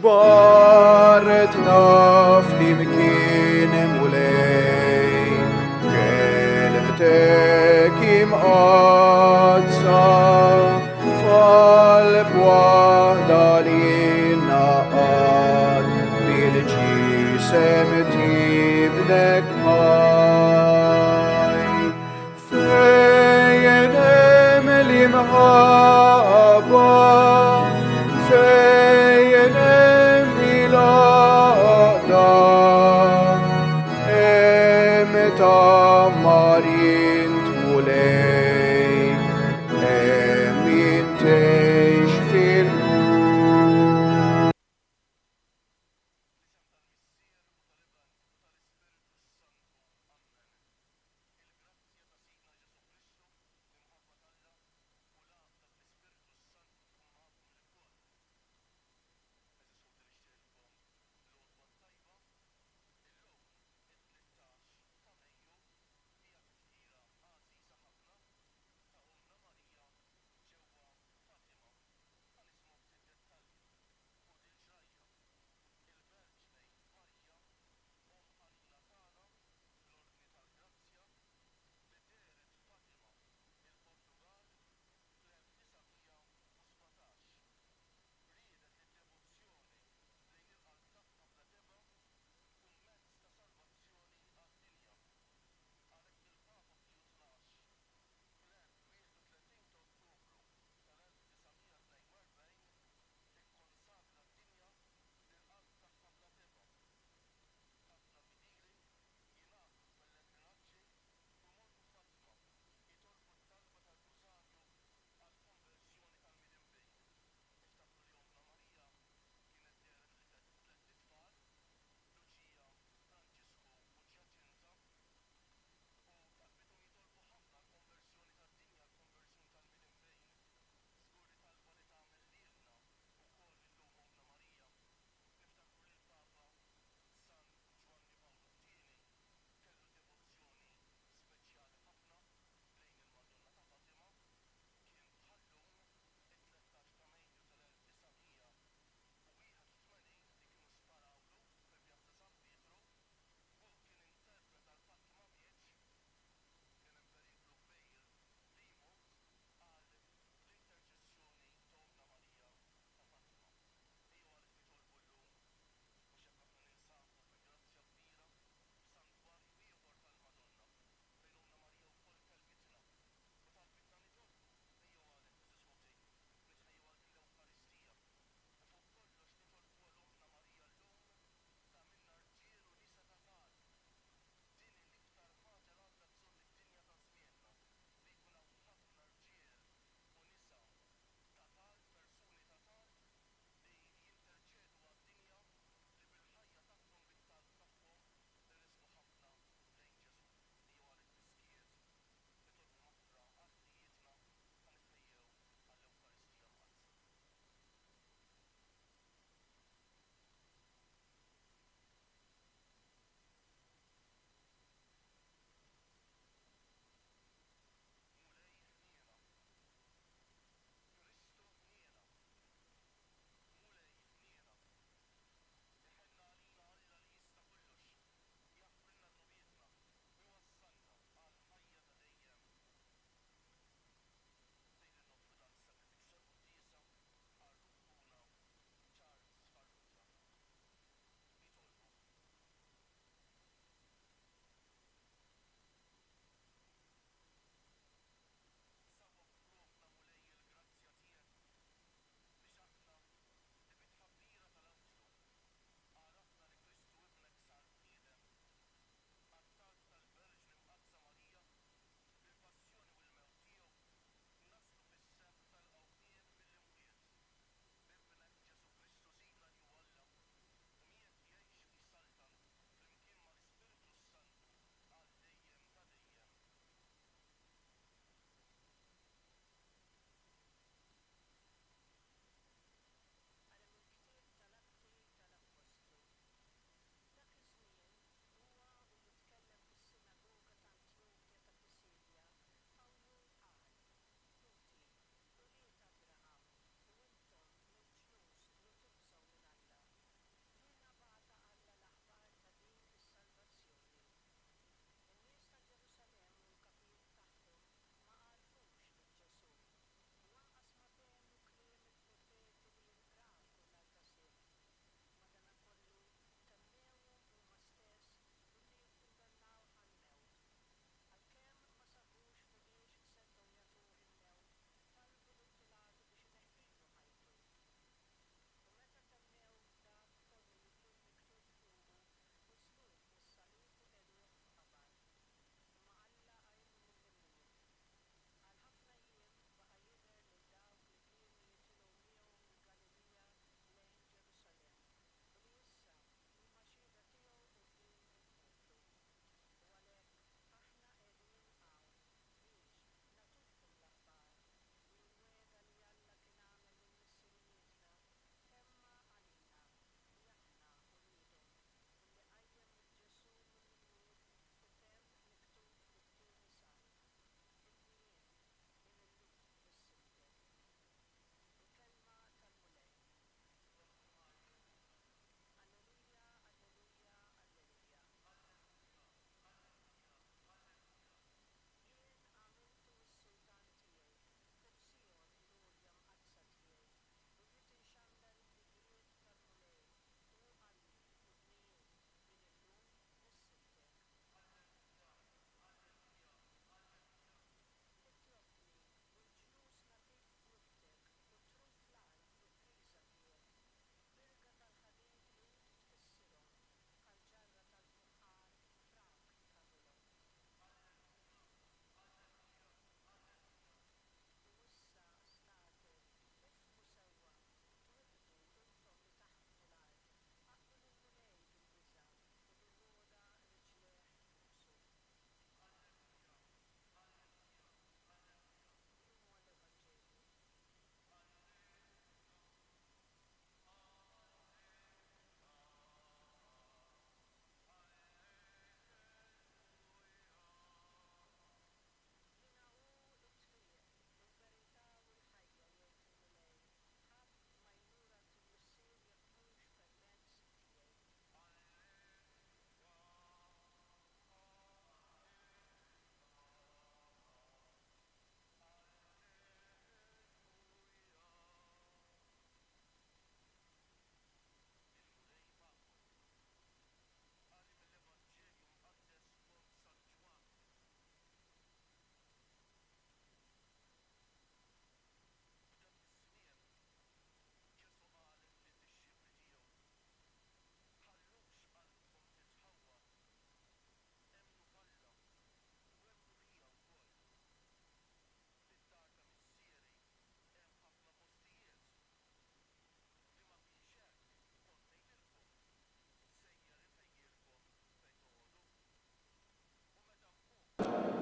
ġbartna fl-imkien mulej, kelmtek imqazza fal-bwahda li naqad bil-ġisem tibnek ħaj. Fejn hemm l-imħabba, fejn hemm il-għaqda, hemm tamarin tmulej, hemm intejx fil-nur.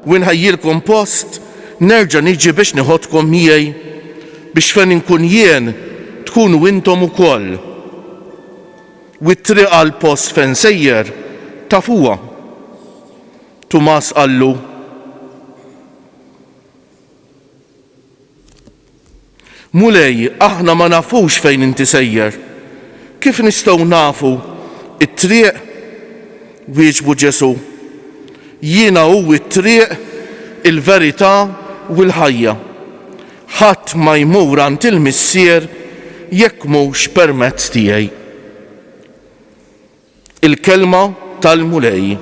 u nħejjilkom post nerġa' niġi biex nieħodkom miegħi biex fejn inkun jien tkunu intom ukoll. U t-triq għal post fejn sejjer tafuha. Tumas qallu: Mulej, aħna ma nafux fejn inti sejjer. Kif nistgħu nafu it-triq? Wieġbu Ġesu: Jiena hu t-triq, il-verità u l-ħajja. Ħadd ma jmur għand il-Missier jekk mhux permezz tiegħi. Il-kelma tal-Mulej.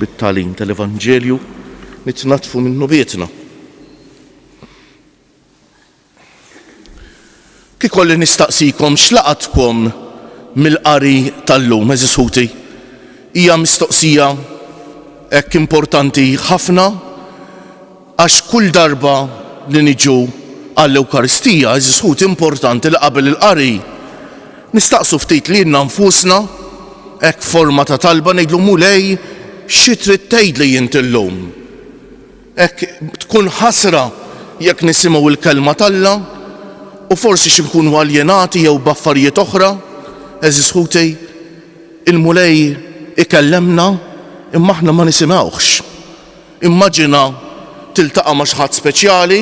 Bit-tagħlim tal-Evanġelju nitnatfu minnu bietna. Kikolli nistaqsikom x'laqatkom mill-qari tal-lum, eżis ħuti. Hija mistoqsija hekk importanti ħafna għax kull darba li niġu għall-Ewkaristija, eżis ħuti importanti li qabel il-qari nistaqsu ftit lilna nfusna hekk forma ta' talba ngħidlu: Mulej, xi trid tgħidli inti llum? Hekk tkun ħasra jekk nisimgħu l-kelma tal-Alla u forsi xi nkunu aljenati jew b'affarijiet oħra. Eżis ħuti, il-Mulej ikellemna imma aħna ma nisimgħux. Immaġina tiltaqa' ma' xi ħadd speċjali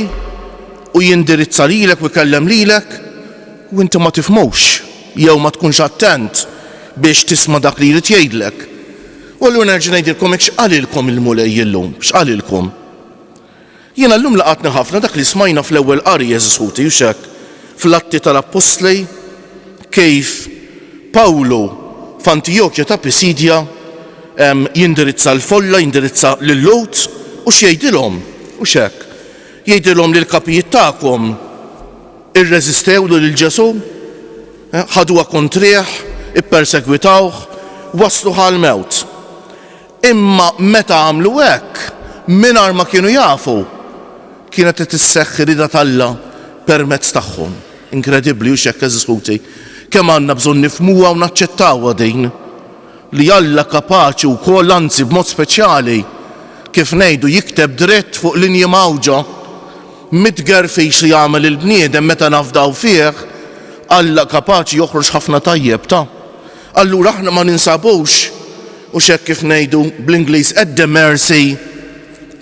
u jindirizza lilek u jkellem lilek u inti ma tifhmux jew ma tkunx attent biex tisma' dak li jrid jgħidlek. U allura nerġa' ngħidilkom hekk x'qalilkom il-Mulej illum, x'qalilkom. Jiena llum laqatni ħafna dak li smajna fl-ewwel qari, eżis ħuti, u x'hekk fl-Atti tal-Apostli kif Pawlu f'Antiokkja ta' Pisidja jindirizza l-folla, jindirizza lill-Lut u x'jgħidilhom, u x'hekk. Jgħidilhom li l-kapijiet tagħkom irreżistew lil Ġesu, ħaduha kontrih, ippersegwitawh, waslu għall-mewt. Imma meta għamlu hekk mingħajr ma kienu jafu kienet qed isseħħ irida tal-Alla permezz tagħhom. Inkredibbli u x'hekk eżis ħuti. Kemm għandna bżonn nifhmuha u naċċettawha din li Alla kapaċi wkoll, anzi b'mod speċjali kif ngħidu jikteb dritt fuq linji mawġa mitger fiex li jagħmel il-bniedem meta nafdaw fih, Alla kapaċi joħroġ ħafna tajjeb ta'. Allura aħna ma ninsabux u x'hekk kif ngħidu bl-Ingliż at the mercy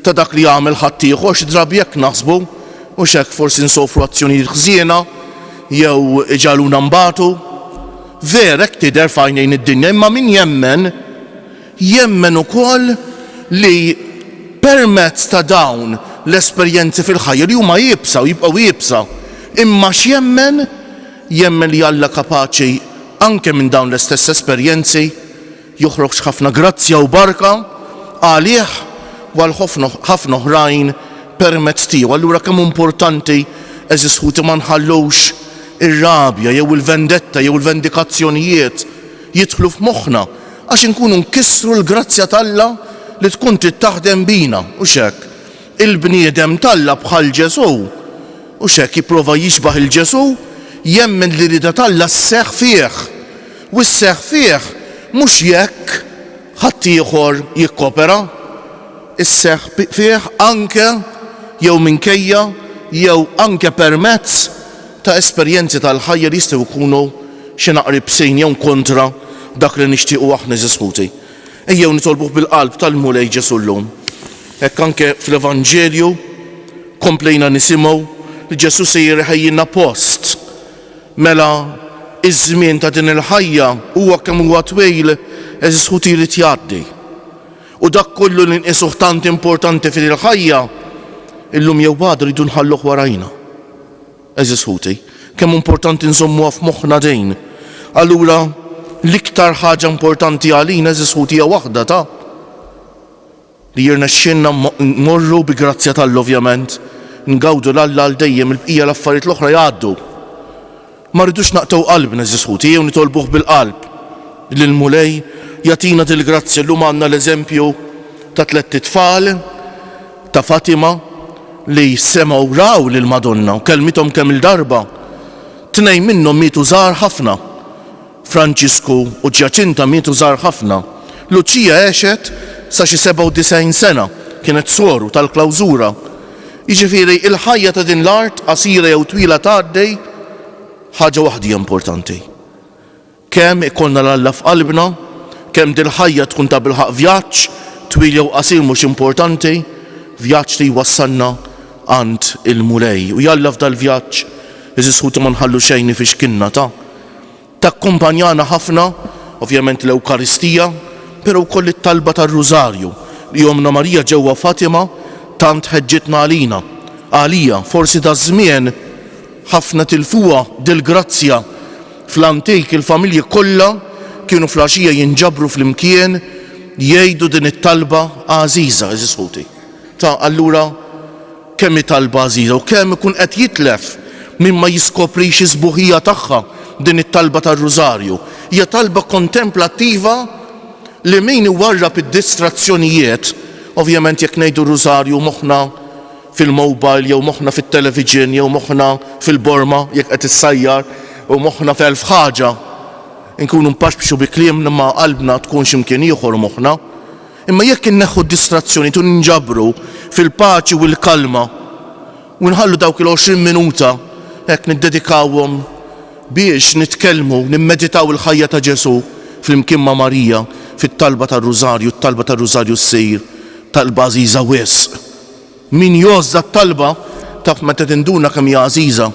ta' dak li jagħmel ħadd ieħor, xi drabi jekk naħsbu u x'hekk forsi nsofru azzjonijiet ħżiena jew iġaluna mbagħtu. Vera hekk tidher f'għajnejn id-dinja, imma min jemmen ukoll li permezz ta' dawn l-esperjenzi fil-ħajja li huma jibsa u jibqgħu jibsa, imma x'jemmen li Alla kapaċi anke minn dawn l-istess esperjenzi joħroġ ħafna grazzja u barka għalih u għal ħafna oħrajn permezz tiegħu. Allura kemm importanti eżis ħuti ma nħallux ir-rabja jew il-vendetta jew il-vendikazzjonijiet jidħlu f'moħħna għax inkunu nkissru l-grazzja tal-Alla li tkun tittaħdem bina u x'hekk. Il-bniedem tal-Alla bħal Ġesu u x'hekk jipprova jixbaħ il-Ġesu, jemmen li rida tal-Alla sseħħ fih. U sseħħ fih mhux jekk ħadd ieħor jikkopera, isseħħ fih anke jew minkejja jew anke permezz ta' esperjenzi tal-ħajja li jistgħu jkunu xi naqrib sejn jew kontra dak li nixtiequ aħna eżis ħuti. Ejjew nitolbuh bil-qalb tal-Mulej Ġesu llum. Hekk anke fl-Evanġelju komplejna nisimgħu li Ġesu se jirħejjilna post. Mela iż-żmien ta' din il-ħajja huwa kemm huwa twejl eżis ħuti jrid jgħaddi. U dak kollu li nqisuh tant importanti fil-ħajja illum jew għad rridu nħalluh warajna. Eżis ħuti, kemm importanti nżommuha f'moħħna dejn. Allura l-iktar ħaġa importanti għalina eżis ħuti hija waħda ta' li jirnexxinna mmorru bi grazzja tal-Alla ovvjament, ngawdu l-Alla għal dejjem, il-bqija l-affarijiet l-oħra jgħaddu. Ma rridux naqtaw qalbna eżis ħuti, jew nitolbuh bil-qalb lill-Mulej jagħtina dil-grazzja. Llum għandna l-eżempju ta' 3 tfal ta' Fatima li semgħu raw lil Madonna u kelmithom kemm il-darba. 2 minnhom mietu żgħar ħafna. Franċisku u Ġaċinta mietu żgħar ħafna. Luċija għexet sa xi 97 sena kienet soru tal-klawżura. Jiġifieri il-ħajja ta' din l-art qasira jew twila tgħaddej ħaġa waħda importanti. Kemm ikollna l-Alla f'qalbna, kemm din ħajja tkun ta' bilħaq vjaġġ twil jew qasir mhux importanti, vjaġġ li jwassalna għand il-mulej. U jalla f'dal vjaġġ iżisħuti ma nħallu xejn fixkinna takkumpanjana ħafna, ovvjament l-Ewkaristija, però wkoll it-talba tar-Rużarju li Omna Marija ġewwa Fatima tant ħeġġitna għalija forsi ta' żmien ħafna tilfuha dil-grazzja fl-antik il-familji kollha kienu flaxija jinġabru fl-imkien jgħidu din it-talba għażiża iżisħuti. Allura kemm it-talba għażiża u kemm ikun qed jitlef min ma jiskoprix is-sbuħija tagħha din it-talba tar-Rużarju. Hija talba kontemplattiva li min iwarrab id-distrazzjonijiet, ovvjament jekk ngħidu Rużarju moħħna fil-mobile jew moħħna fit-television jew moħħna fil-borma jekk qed issajjar u moħħna f'elf ħaġa nkunu mpaxbxu bi kliem ma qalbna tkun x'imkien ieħor moħħna. Imma jekk inneħħu d-distrazzjoni tu ninġabru fil-paċi u l-kalma u nħallu dawk il-20 minuta hekk niddedikawhom biex nitkellmu, nimmeditaw il-ħajja ta' Ġesu fl-imkien ma' Marija fit-talba tar-Rużarju, t-talba tar-Rużarju ssir talba għażiża wisq. Min jgħozza t-talba taf meta tinduna kemm hija għażiża,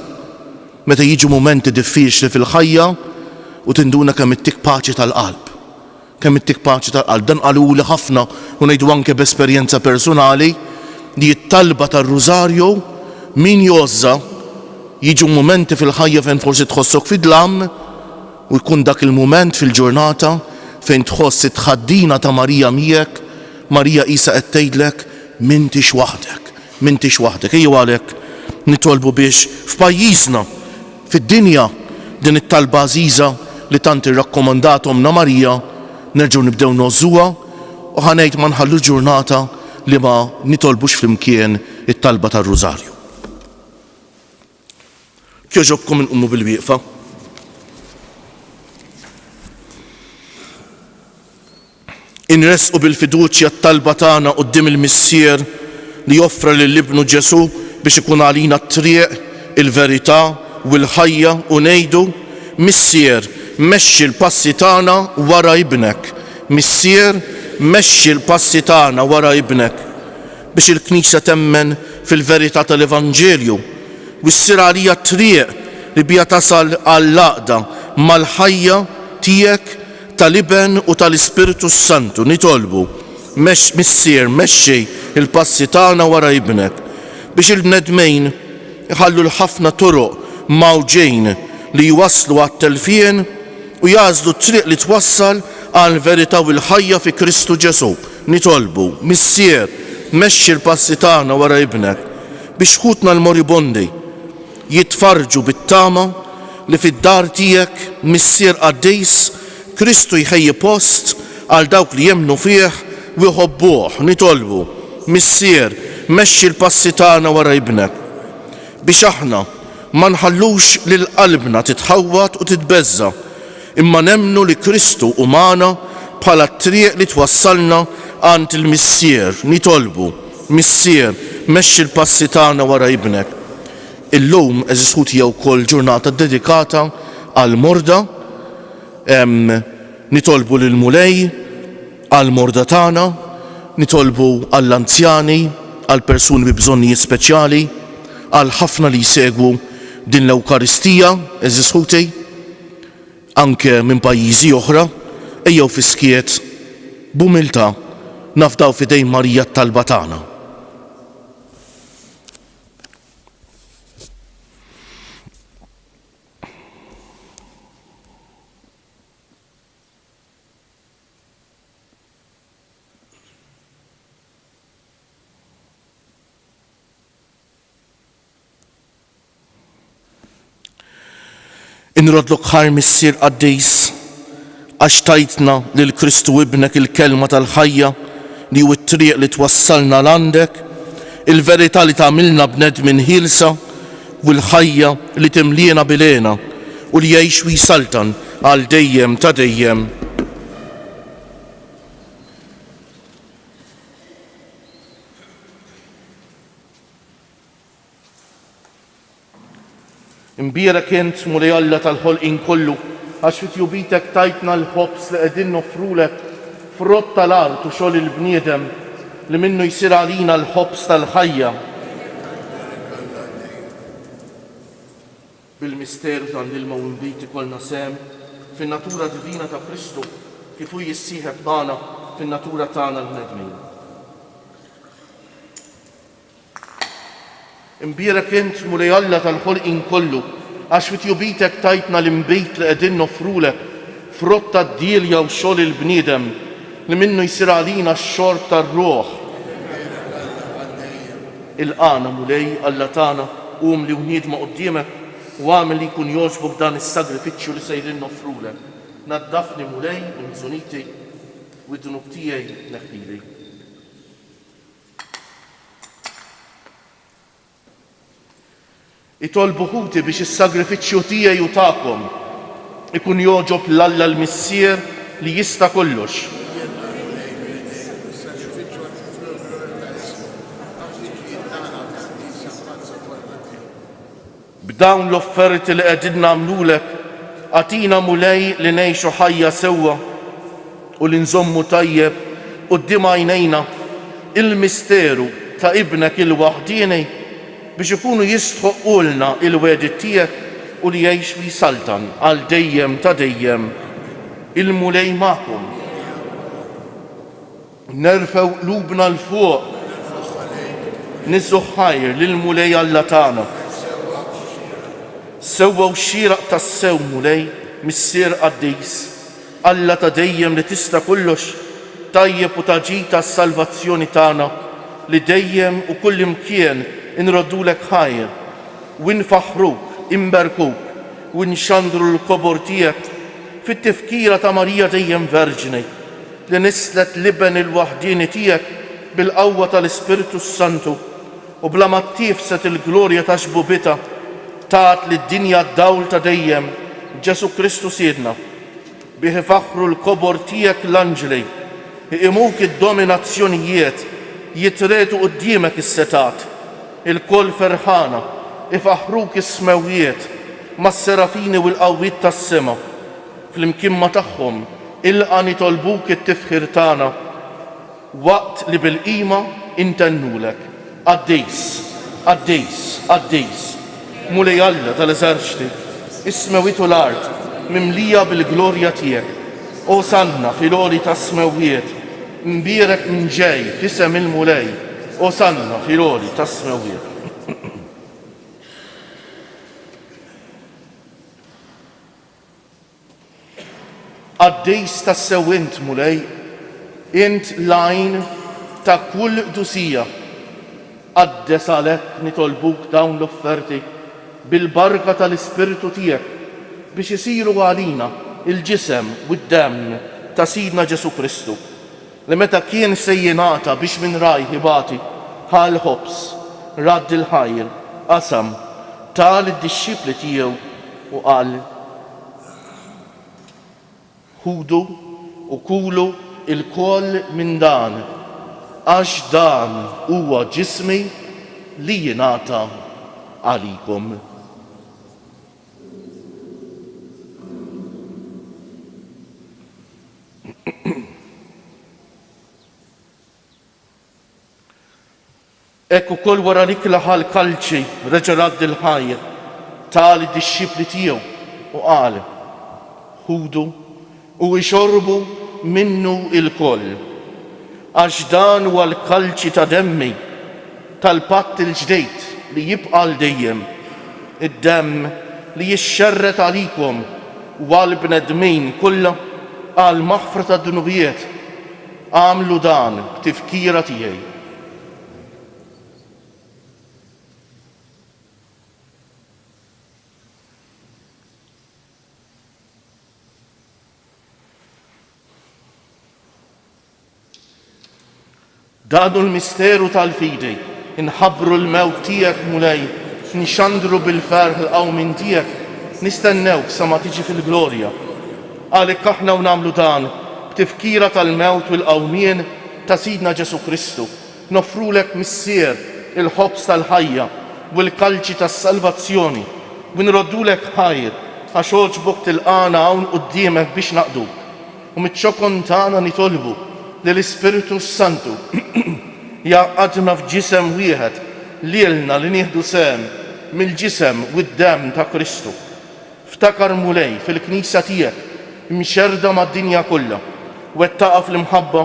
meta jiġu mumenti diffiċli fil-ħajja u tinduna kemm ittik paċi tal-qalb. Kemm ittik paċi tal-qalb. Dan qaluli ħafna u ngħidu anke b'esperjenza personali li t-talba tar-Rużarju min jgħozza jiġu momenti fil-ħajja fejn forsi tħossok fid-dlam u jkun dak il-mument fil-ġurnata fejn tħoss it-tħaddina ta' Marija miegħek, Marija qisha qed tgħidlek m'intix waħdek. Ejjew għalhekk nitolbu biex f'pajjiżna fid-dinja din it-talba għażiża li tant irrakkomandat Omna Marija nerġgħu nibdew nożżuha u ħanejt ma nħallu ġurnata li ma nitolbux flimkien it-talba tar-Rużarju. Kjoġobkom inqumu bil-wieqfa. Inresqu bil-fiduċja t-talba tagħna quddiem il-Missier li joffra lill-Ibnu Ġesu biex ikun għalina t-triq, il-verità u l-ħajja u ngħidu Missier, mexxi l-passi tagħna wara ibnek. Missier, mexxi l-passi tagħna wara ibnek biex il-Knisja temmen fil-verità tal-Evanġelju u ssir għalija triq li bija tasal għall-laqda mal-ħajja tiegħek tal-Iben u tal-Ispiritu Santu. Nitolbu Missier mexxi il-passi tagħna wara ibnek biex il-bnedmejn iħallu l-ħafna toroq mawġejn li jwasslu għat-telfien u jażlu t-triq li twassal għall-verità u l-ħajja fi Kristu Ġesu. Nitolbu Missier mexxi l-passi tagħna wara ibnek biex ħutna l-moribondi jitfarġu bit-tama li fid-dar tiegħek Missier Qaddejs Kristu jħejji post għal dawk li jemmnu fih u jħobbuh. Nitolbu Missier mexxi l-passi tagħna wara ibnek biex aħna ma nħallux lil qalbna titħawwat u titbeżza imma nemmnu li Kristu umana bħala t-triq li twassalna għand il-Missier. Nitolbu Missier mexxi l-passi tagħna wara ibnek. Illum eżisħuti jew wkoll ġurnata dedikata għal morda, nitolbu lil mulej għal morda tagħna, nitolbu għall-anzjani, għal persuni bi bżonnijiet speċjali, għal ħafna li jsegwu din l-Ewkaristija eżisħuti anke minn pajjiżi oħra, ejjew fiskiet b'umiltà nafdaw fidejn Marija t-talba tagħna. Inrodlok ħar Missier Qaddejs għax tajtna lil Kristu ibnek il-kelma tal-ħajja li hu t-triq li twassalna l-għandek, il-verità li tagħmilna bnedmin ħielsa u l-ħajja li timliena bilena u li jgħix wisaltan għal dejjem ta' dejjem. Imbierek int mulej Alla tal-ħolqien kollu, għax fit-jubitek tajtna l-ħobs li qegħdin nofrulek frott tal-art u xogħol il-bniedem li minnu jsir għalina l-ħobs tal-ħajja. Bil-misteru tal-ilma u l-bit ikollna sem fin-natura divina ta' Kristu kif hu jissieħeb magħna fin-natura tagħna l-bnedmin. Imbierek int mulej Alla tal-ħolqien kollu, għax fit-jubitek tajtna l-imbit li qegħdin nofrulek frott tad-dilja u xogħol il-bniedem li minnu jsir għalina x-xorb tar-ruħ. Il-qana mulej Alla tagħna qum li wniedma quddiemek u għamel li jkun jogħġbok dan is-sagrifiċċju li sejrin nofrulek. Naddafni mulej u nżuniti u d-dunub tiegħi neħħili. Itolbu ħuti biex is-sagrifiċċju tiegħi u tagħkom ikun jogħġob l-Alla l-Missier li jista' kollox. B'dawn l-offerti li qegħdin nagħmlulek għatina mulej li ngħixu ħajja sewwa u li nżommu tajjeb quddiem għajnejna il-misteru ta' ibnek il-waħdieni biex ikunu jistħoqqulna il-wedit tiegħek u li jgħix li saltan għal dejjem ta' dejjem. Il-mulej magħkom. Nerfew qlubna l-fuq. Niżu ħajr lill-mulej Alla tagħna. Sewwa xieraq tas-sew mulej missier qaddis Alla ta' dejjem li tista' kollox tajjeb u taġid tas-salvazzjoni tagħna li dejjem u kull imkien inroddulek ħajr u nfaħruk, imberkuk u nxandru l-kobor tiegħek fit-tifkira ta' Marija dejjem Verġini li nislet liben il-waħdieni tiegħek bil-qawwa tal-Ispiritu Santu u bla ma tifset il-glorja ta' xbubita tat lid-dinja d-dawl ta' dejjem Ġesu Kristu Siedna bih ifaħru l-kobor tiegħek l-anġli iqimuk id-dominazzjonijiet jitretu quddiemek is-setat il-koll ferħana ifaħruk is-smewijiet mas-serafini u l-qawwiet tas-sema fl-imkimma tagħhom ilqa' nitolbuk it-tifħir tagħna waqt li bil-qima intennulek. Qaddis, qaddis, qaddis, mulej Alla tal-eżerċiti, is-smewiet u l-art mimlija bil-glorja tiegħek. Osanna fil-għoli tas-smewijiet, imbierek minn ġej f'isem il-mulej. Osanna fil-għoli tas-smewijiet. Qaddis tas-sew int mulej, int lajn ta' kull dusija. Qaddes għalhekk nitolbuk dawn l-offerti bil-barka tal-Ispiritu tiegħek biex isiru għalina il-ġisem u d-demm ta' Sidna Ġesu Kristu li meta kien se jingħata biex minn raj ħibati ħal ħobs radd il-ħajr qasam tal id-dixxipli tiegħu u qal ħudu u kulu il-koll minn dan għax dan huwa ġismi li jingħata għalikom. Ekku kol wara dik laħal kalċi reġa' radd il-ħajr tal id-dixxipli tiegħu u qal ħudu u jxorbu minnu il-koll għax dan huwa l-kalċi ta' demmi tal-patt il-ġdejt li jibqa' l dejjem id-demm li jixxerret għalikom u għall-bnedmin kollha għal maħfra ta' dunubijiet għamlu dan b'tifkira tiegħi. Danu l-misteru tal-fidi, inħabru l-mewt tiegħek mulej, nixandru bil-ferħ l-qawmin tiegħek, nistennewk sa ma tiġi fil-glorja. Għalhekk aħna u nagħmlu dan b'tifkira tal-mewt u l-qawmien ta' Sidna Ġesu Kristu. Nofrulek missier il-ħobs tal-ħajja u l-kalċi tas-salvazzjoni u nroddulek ħajr għax oġbok tilqana hawn quddiemek biex naqduk. U mit-ċokon tagħna nitolbu li l-Ispiritu Santu jaqadna f'ġisem wieħed lilna li nieħdu sem mill-ġisem u d-dem ta' Kristu. Ftakar mulej fil-Knisja tiegħek mxerda mad-dinja kollha, wettaqa fl-imħabba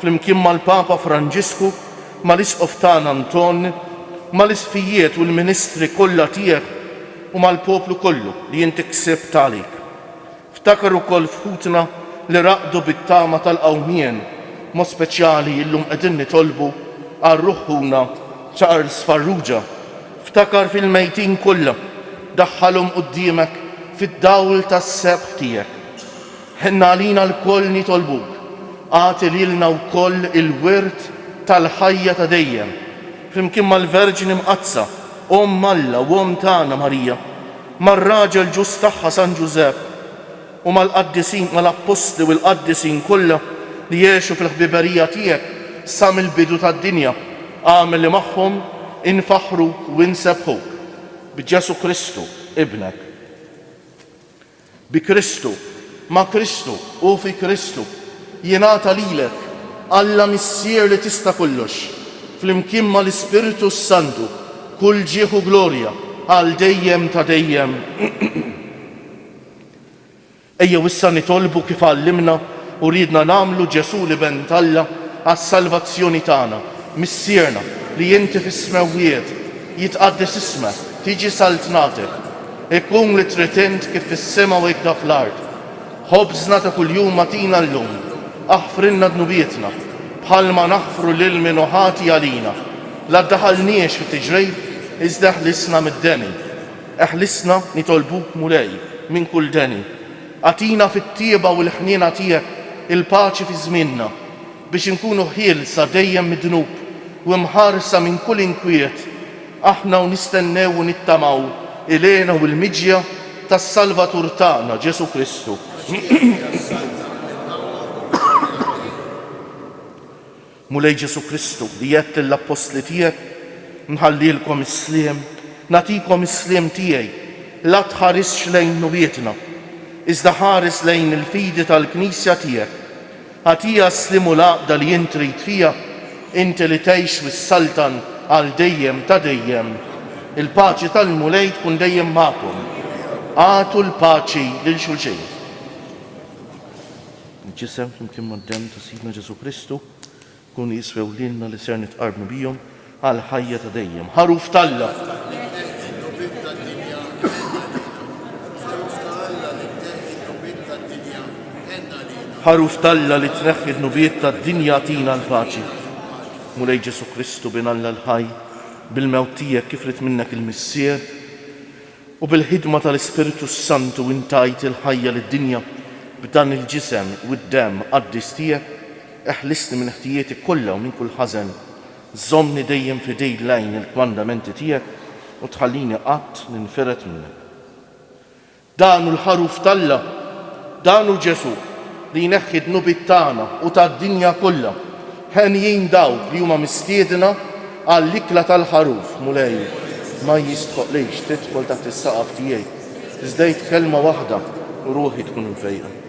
fl-imkien mal-Papa Franġisku, mal-Isqof tagħna Anton, mal-isfijiet u l-ministri kollha tiegħek u mal-poplu kollu li inti ksibt għalik. Ftakar ukoll fħutna li raqdu bit-tama tal-qawmien, mod speċjali illum qegħdin nitolbu għar-ruħuna Charles Farrugia. Ftakar fil-mejtin kollha daħħalhom quddiemek fid-dawl tas-sebħ tiegħek. Ħenna għalina l-koll nitolbuk, għati lilna wkoll il-wirt tal-ħajja ta' dejjem, flimkien mal-Verġin imqazza, Alla u tagħna Marija, mar-raġel ġust tagħha San Ġusepp u mal-qaddisin mal-apposti u l-qaddisin kollha li jgħixu fil-ħbiberija tiegħek sa mill-bidu tad-dinja, għamel li magħhom infaħru u nsebħuk b'Ġesu Kristu ibnek. Bi Kristu, ma' Kristu u fi Kristu jingħata lilek Alla missier li tista' kollox, flimkien mal-Ispiritu Santu kull ġieħu glorja għal dejjem ta' dejjem. Ejja issa nitolbu kif għallimna u ridna nagħmlu Ġesu li ben Alla għas-salvazzjoni tagħna, missierna li inti fis-smewwiet jitqaddes ismek, tiġi saltnatek, ikun li tritint kif fis-sema u ikda fl-ard. Ħobżna ta' kuljum matina llum, aħfrinna dnubietna bħalma naħfru lil min ħati għalina. La ddaħalniex fit-tiġrejb, iżda eħlisna mid-deni. Eħlisna nitolbuk mulej minn kull deni. Atina fit-tieba u l-ħniena tiegħek il-paċi fi żmienna biex inkunu ħielsa dejjem mid-dnub u mħarsa minn kull inkwiet. Aħna u nistennew u nittamaw ilena u l-miġja tas-Salvatur tagħna Ġesu Kristu. Mulej Ġesu Kristu li jett l-apostli tiegħek nħallilkom is-sliem, natikom is-sliem tiegħi, la tħarisx lejn nubietna, iżda ħares lejn il-fidi tal-Knisja tiegħek. Ħatija s-slim u l-għaqda li jint trid fija, inti li tgħix wis-saltan għal dejjem ta' dejjem. Il-paċi tal-mulej tkun dejjem magħkom. Għatu l-paċi lil xulxejn. Ġisem flimkien mad-dem ta' Sidna Ġesu Kristu kun jiswew lilna li ser nitqarbnu bihom għal ħajja ta' dejjem. Ħaruf Alla. Ħaruf Alla li tneħħi d-nubiet tad-dinja tina l-paċi. Mulej Ġesu Kristu bin Alla l-ħaj, bil-mewt tiegħek kif rid minnek il-missier u bil-ħidma tal-Ispiritu Santu intajt il-ħajja lid-dinja b'dan il-ġisem u d-dem qaddis tiegħek. Eħlisni minn ħtijieti kollha u minn kull ħażen. Żommni dejjem f'idej lejn il-kmandamenti tiegħek u tħallini qatt ninferet minnek. Danu l-ħaruf Alla, danu Ġesu li jneħħi d-nubiet tagħna u tad-dinja kollha. Ħenjin dawk li huma mistiedna għall-ikla tal-ħaruf mulej ma jistħoqlejx tidħol taħt is-saqaf tiegħi. Iżdejt kelma waħda u ruħi tkun mfejqa.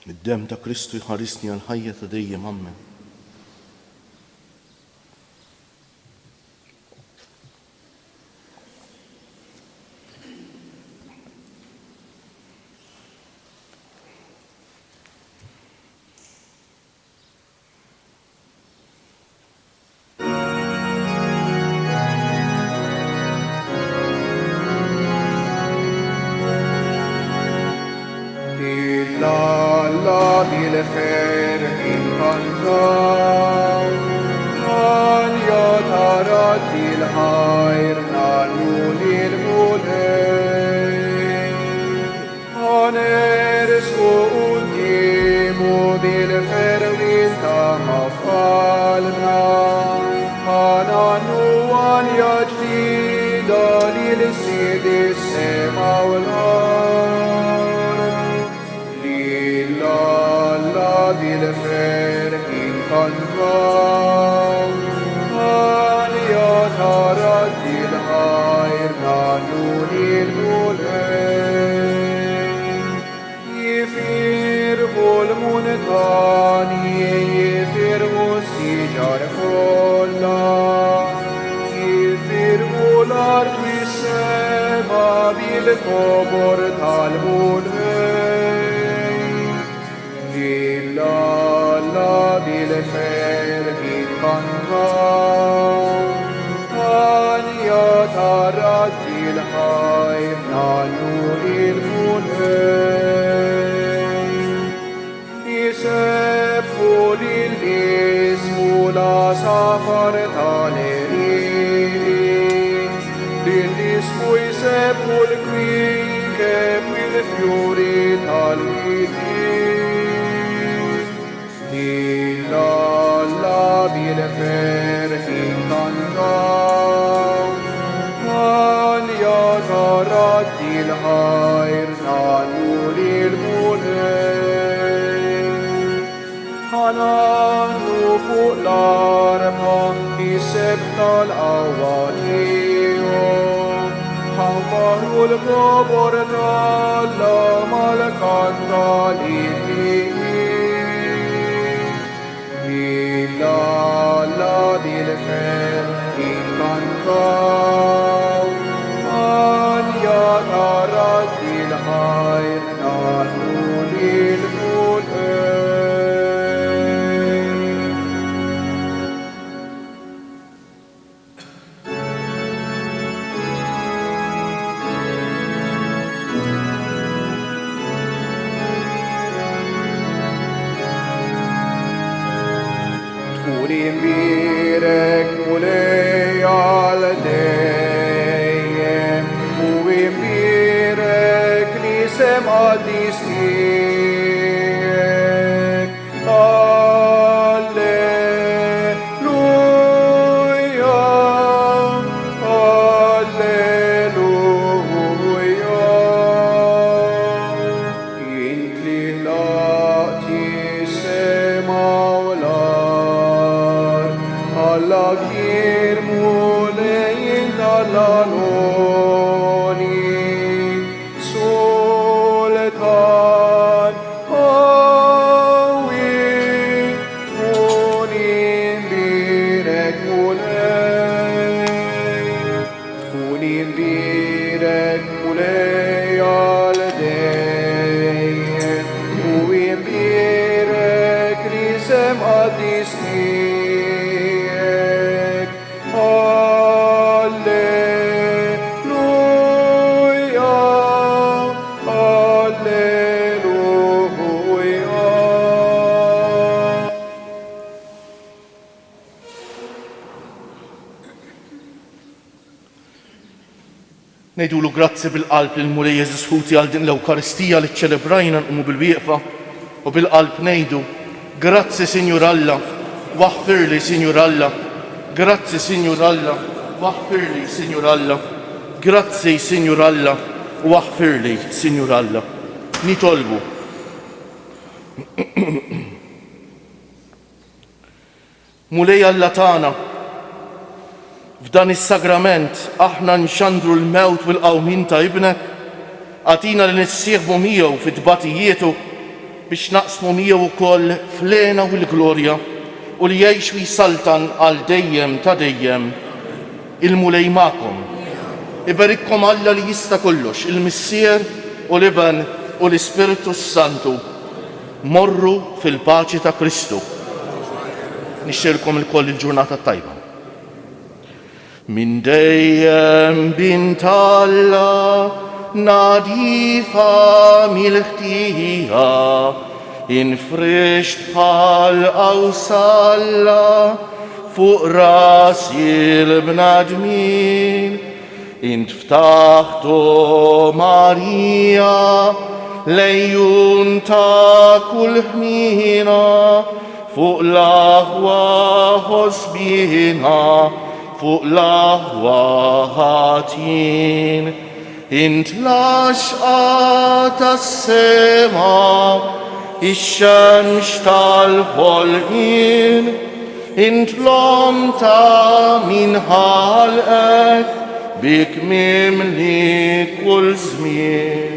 Id-dem ta' Kristu jħarisni għal ħajja ta' dejjem, Amen. Alla bil-fer incantar سيد السماء والأرض لله الذي الفرح كنتم هل يتردد الخير نانون الملك يفرغ المنتاني يفرغ السجار كله يفرغ الأرض والسماء بالكبر تلبون لله الذي الفرح كنتم أن يتردد الخير نانون الملك يسبح للاسم لا سفر تالرين للاسم يسبح الكويكب والفيوري تالويدين لله الذي الفرح كنتم أن يتردد الخير نانون الملك حنان فوق الأربع يسبح الأواتيهم حفر القبر تعالى ملكا طالبين لله الذي الفرح كنتم أن يتردد الخير نانون الملك تكونين بيرك مولي على دايم وين بيرك لسم قديسيك هللويا هللويا انت لاتي السماء والارض alla gir mulein talanoni soletan awi tunin birek mulei al deien uin birek risem adisni Nejdulu grazzi bil-qalb l-Mulej Jeżus Ħuti għal din l-Ewkaristija li ċċelebrajna nqumu bil-wieqfa u bil-qalb nejdu grazzi Sinjur Alla, waħfirli Sinjur Alla, grazzi Sinjur Alla, waħfirli Sinjur Alla, grazzi Sinjur Alla, waħfirli Sinjur Alla. Nitolbu. Mulej Alla tagħna, f'dan is-sagrament aħna nxandru l-mewt u l-qawmin ta' ibnek, għatina li nissieħbu miegħu fit-tbatijietu biex naqsmu miegħu wkoll fl-għena u l-glorja u li jgħix u jsaltan għal dejjem ta' dejjem. Il-Mulej magħkom. Ibarikkom Alla li jista' kollox, il-Missier u l-Iben u l-Ispiritu Santu. Morru fil-paċi ta' Kristu. Nixxilkom il-koll il-ġurnata tajba. Min dejjem bint Alla nadifa mil-ħtija infrisht bħal awsalla fuq rasi l-bnadmin intftaħtu Marija lejjun ta' kull ħmina fuq l-aħwa ħosbina fuq l-aħwa ħatin int laxqa tas-sema, ix-xemx tal-ħolqien, int l-om ta' min ħalqek, bik mimli kull żmien.